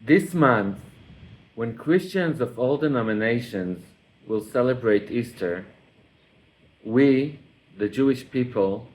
This month, when Christians of all denominations will celebrate Easter, we, the Jewish people,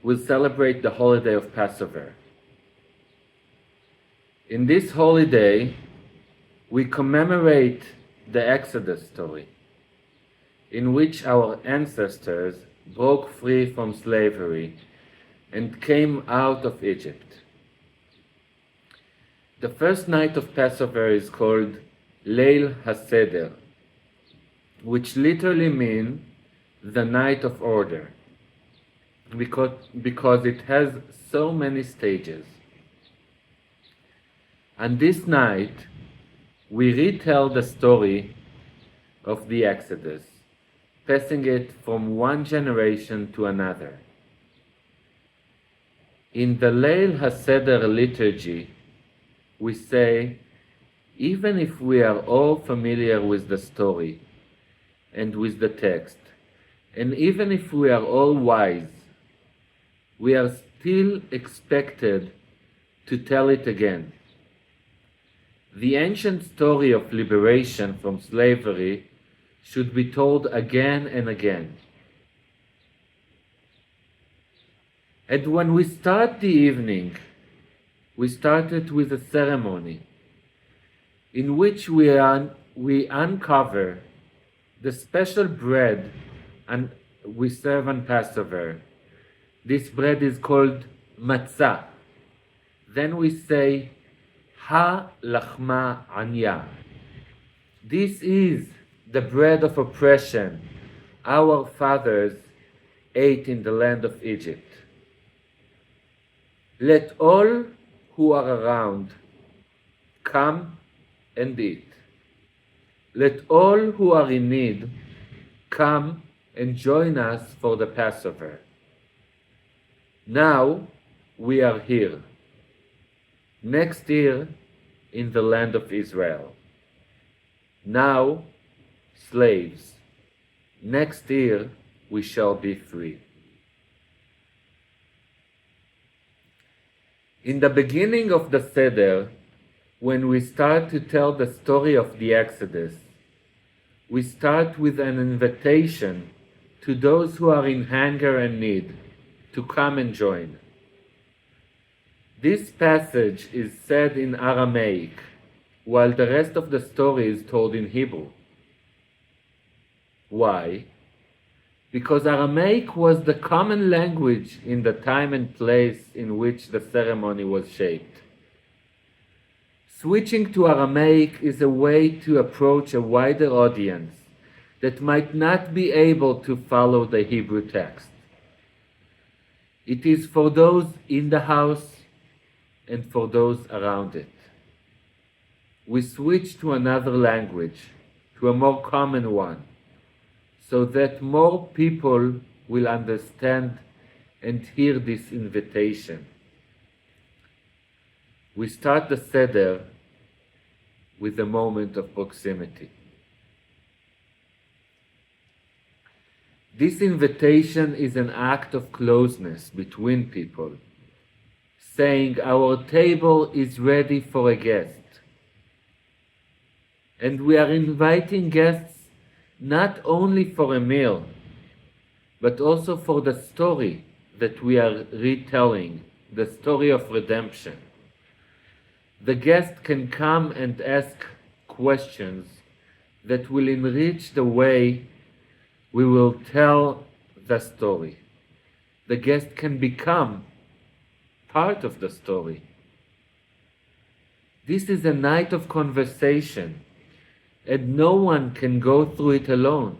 will celebrate the holiday of Passover. In this holiday, we commemorate the Exodus story, in which our ancestors broke free from slavery and came out of Egypt. The first night of Passover is called Leil HaSeder, which literally means the night of order, because it has so many stages. On this night, we retell the story of the Exodus, passing it from one generation to another. In the Leil HaSeder liturgy, we say, even if we are all familiar with the story and with the text, and even if we are all wise, we are still expected to tell it again. The ancient story of liberation from slavery should be told again and again. And when we start the evening, we started with a ceremony in which we uncover the special bread and we serve on Passover. This bread is called matzah. Then we say, Ha-lachma anya. This is the bread of oppression our fathers ate in the land of Egypt. Let all who are around come and eat. Let all who are in need come and join us for the Passover. Now we are here. Next year in the land of Israel. Now slaves. Next year we shall be free. In the beginning of the Seder, when we start to tell the story of the Exodus, we start with an invitation to those who are in hunger and need to come and join. This passage is said in Aramaic, while the rest of the story is told in Hebrew. Why? Because Aramaic was the common language in the time and place in which the ceremony was shaped. Switching to Aramaic is a way to approach a wider audience that might not be able to follow the Hebrew text. It is for those in the house and for those around it. We switch to another language, to a more common one, so that more people will understand and hear this invitation. We start the Seder with a moment of proximity. This invitation is an act of closeness between people, saying our table is ready for a guest. And we are inviting guests not only for a meal, but also for the story that we are retelling, the story of redemption. The guest can come and ask questions that will enrich the way we will tell the story. The guest can become part of the story. This is a night of conversation, and no one can go through it alone.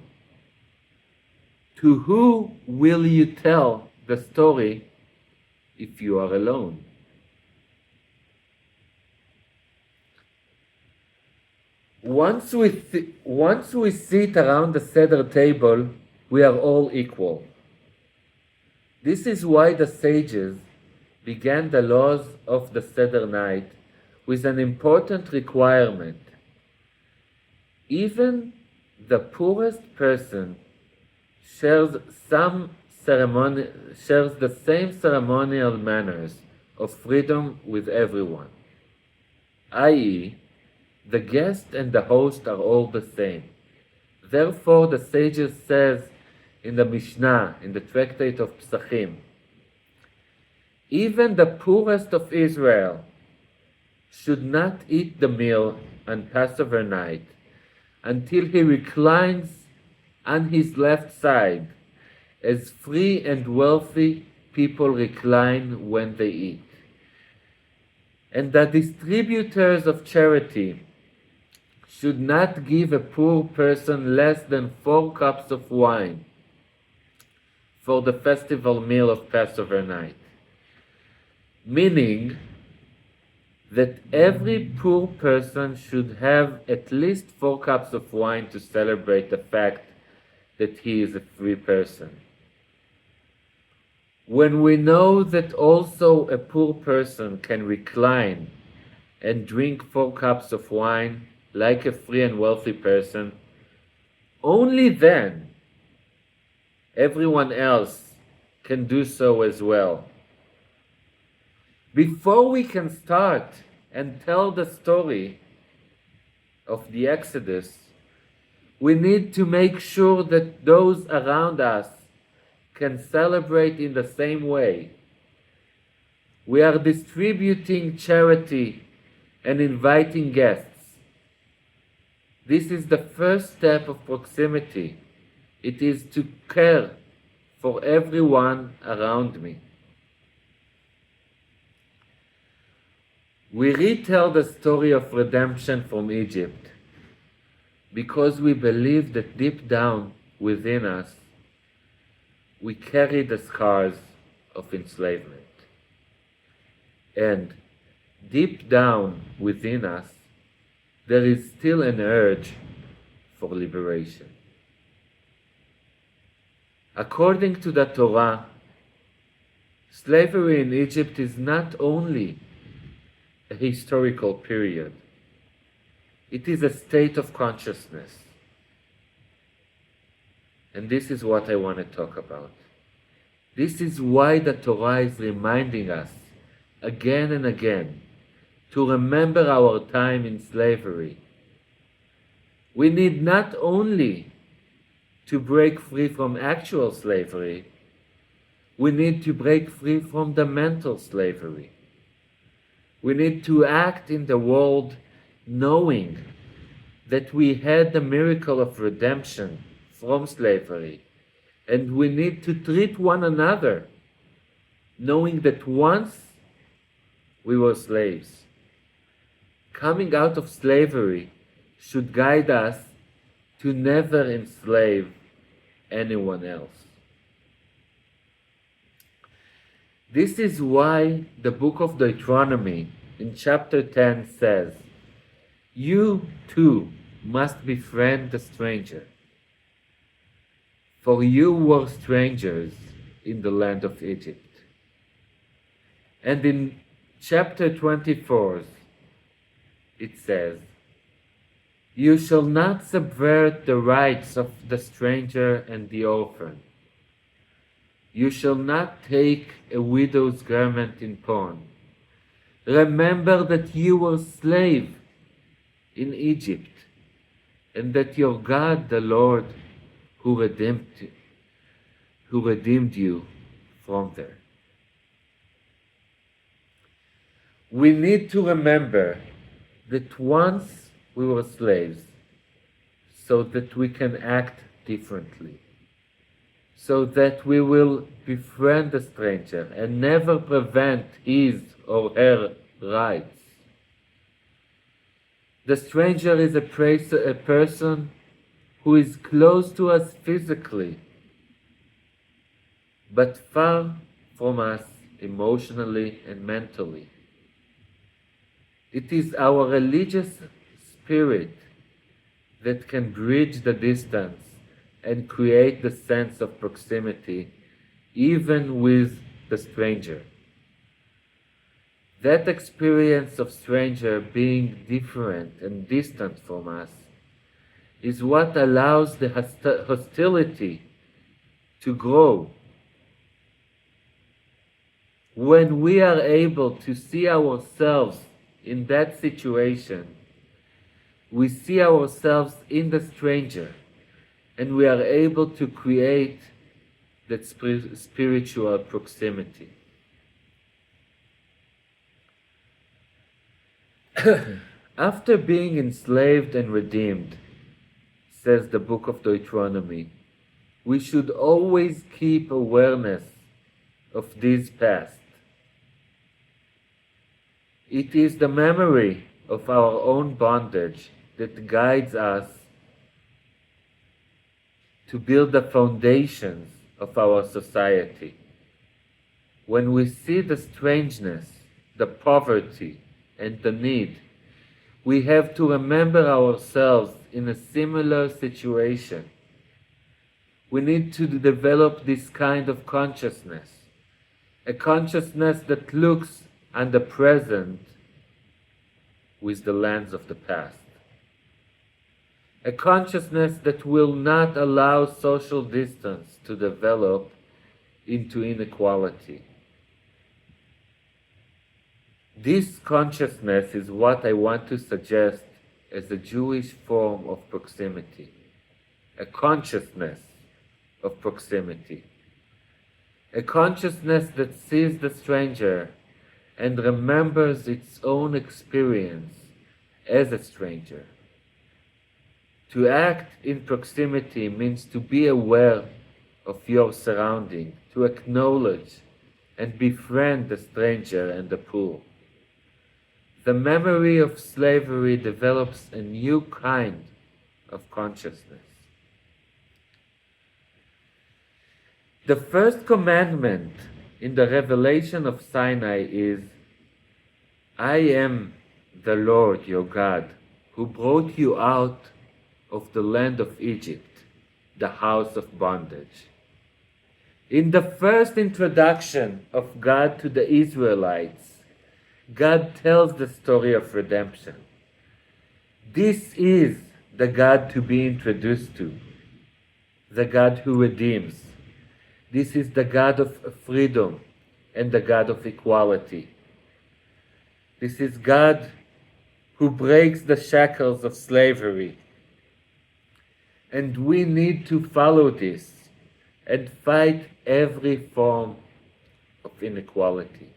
To who will you tell the story if you are alone? Once we sit around the Seder table, we are all equal. This is why the sages began the laws of the Seder night with an important requirement. Even the poorest person shares the same ceremonial manners of freedom with everyone, i.e., The guest and the host are all the same. Therefore, the sages says in the Mishnah, in the tractate of Psachim, even the poorest of Israel should not eat the meal on Passover night until he reclines on his left side, as free and wealthy people recline when they eat. And the distributors of charity should not give a poor person less than 4 cups of wine for the festival meal of Passover night. Meaning that every poor person should have at least 4 cups of wine to celebrate the fact that he is a free person. When we know that also a poor person can recline and drink 4 cups of wine like a free and wealthy person, only then everyone else can do so as well. Before we can start and tell the story of the Exodus, we need to make sure that those around us can celebrate in the same way. We are distributing charity and inviting guests. This is the first step of proximity. It is to care for everyone around me. We retell the story of redemption from Egypt because we believe that deep down within us we carry the scars of enslavement. And deep down within us there is still an urge for liberation. According to the Torah, slavery in Egypt is not only a historical period, it is a state of consciousness. And this is what I want to talk about. This is why the Torah is reminding us again and again to remember our time in slavery. We need not only to break free from actual slavery, we need to break free from the mental slavery. We need to act in the world knowing that we had the miracle of redemption from slavery, and we need to treat one another knowing that once we were slaves. Coming out of slavery should guide us to never enslave anyone else. This is why the book of Deuteronomy in chapter 10 says, "You too must befriend the stranger, for you were strangers in the land of Egypt." And in chapter 24, it says, "You shall not subvert the rights of the stranger and the orphan. You shall not take a widow's garment in pawn. Remember that you were slave in Egypt, and that your God, the Lord, who redeemed you from there." We need to remember that once we were slaves, so that we can act differently, so that we will befriend the stranger and never prevent his or her rights. The stranger is a person who is close to us physically, but far from us emotionally and mentally. It is our religious spirit that can bridge the distance and create the sense of proximity even with the stranger. That experience of stranger being different and distant from us is what allows the hostility to grow. When we are able to see ourselves in that situation, we see ourselves in the stranger, and we are able to create that spiritual proximity. After being enslaved and redeemed, says the book of Deuteronomy, we should always keep awareness of this past. It is the memory of our own bondage that guides us to build the foundations of our society. When we see the strangeness, the poverty, and the need, we have to remember ourselves in a similar situation. We need to develop this kind of consciousness, a consciousness that looks at the present with the lens of the past. A consciousness that will not allow social distance to develop into inequality. This consciousness is what I want to suggest as a Jewish form of proximity, a consciousness of proximity, a consciousness that sees the stranger and remembers its own experience as a stranger. To act in proximity means to be aware of your surrounding, to acknowledge and befriend the stranger and the poor. The memory of slavery develops a new kind of consciousness. The first commandment in the revelation of Sinai is, I am the Lord your God, who brought you out of the land of Egypt, the house of bondage. In the first introduction of God to the Israelites, God tells the story of redemption. This is the God to be introduced to, the God who redeems. This is the God of freedom and the God of equality. This is God who breaks the shackles of slavery. And we need to follow this and fight every form of inequality.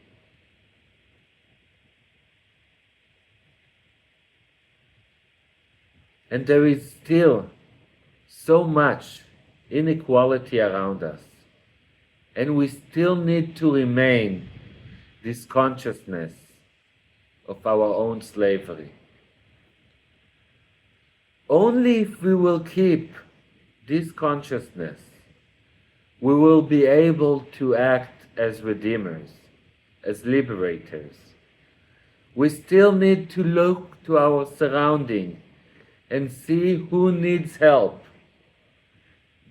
And there is still so much inequality around us. And we still need to remain this consciousness of our own slavery. Only if we will keep this consciousness, we will be able to act as redeemers, as liberators. We still need to look to our surrounding and see who needs help.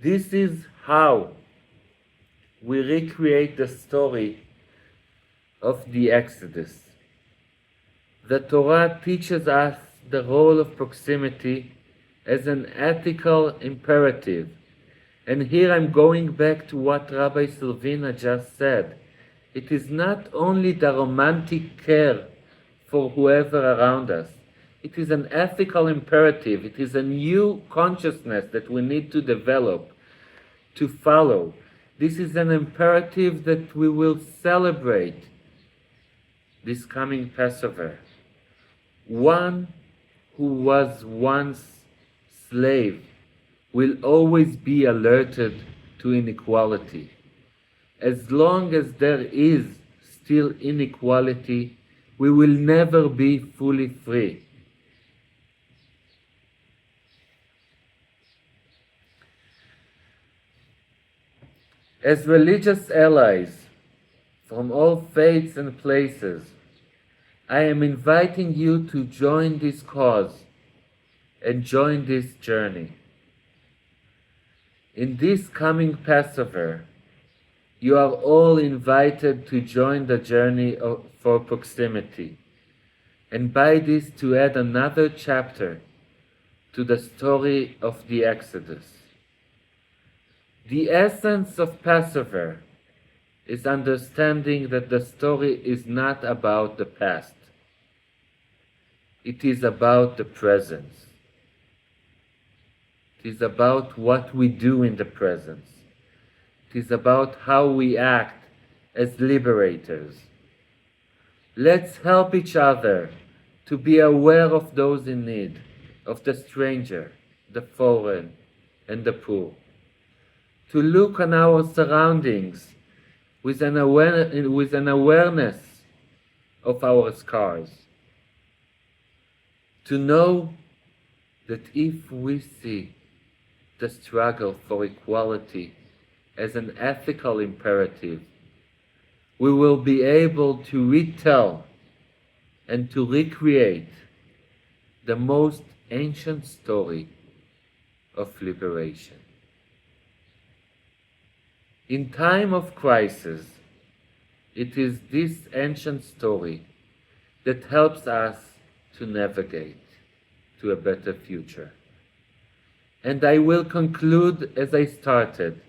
This is how we recreate the story of the Exodus. The Torah teaches us the role of proximity as an ethical imperative. And here I'm going back to what Rabbi Silvina just said. It is not only the romantic care for whoever around us. It is an ethical imperative. It is a new consciousness that we need to develop, to follow. This is an imperative that we will celebrate this coming Passover. One who was once slave will always be alerted to inequality. As long as there is still inequality, we will never be fully free. As religious allies from all faiths and places, I am inviting you to join this cause and join this journey. In this coming Passover, you are all invited to join the journey for proximity, and by this to add another chapter to the story of the Exodus. The essence of Passover is understanding that the story is not about the past. It is about the present. It is about what we do in the presence. It is about how we act as liberators. Let's help each other to be aware of those in need, of the stranger, the foreign, and the poor. To look on our surroundings with an awareness of our scars. To know that if we see the struggle for equality as an ethical imperative, we will be able to retell and to recreate the most ancient story of liberation. In time of crisis, it is this ancient story that helps us to navigate to a better future. And I will conclude as I started,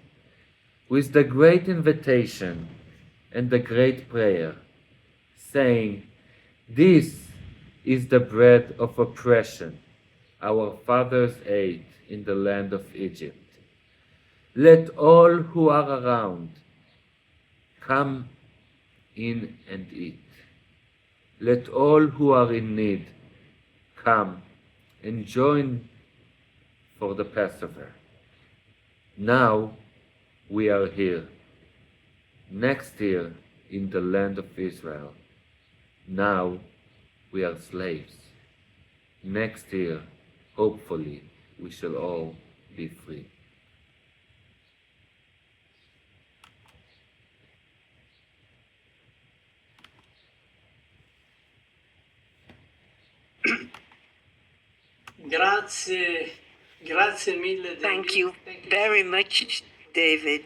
with the great invitation and the great prayer, saying, "This is the bread of oppression our fathers ate in the land of Egypt. Let all who are around come in and eat. Let all who are in need come and join for the Passover. Now we are here. Next year in the land of Israel. Now we are slaves. Next year, hopefully, we shall all be free." Grazie mille, David. Thank you very much, David.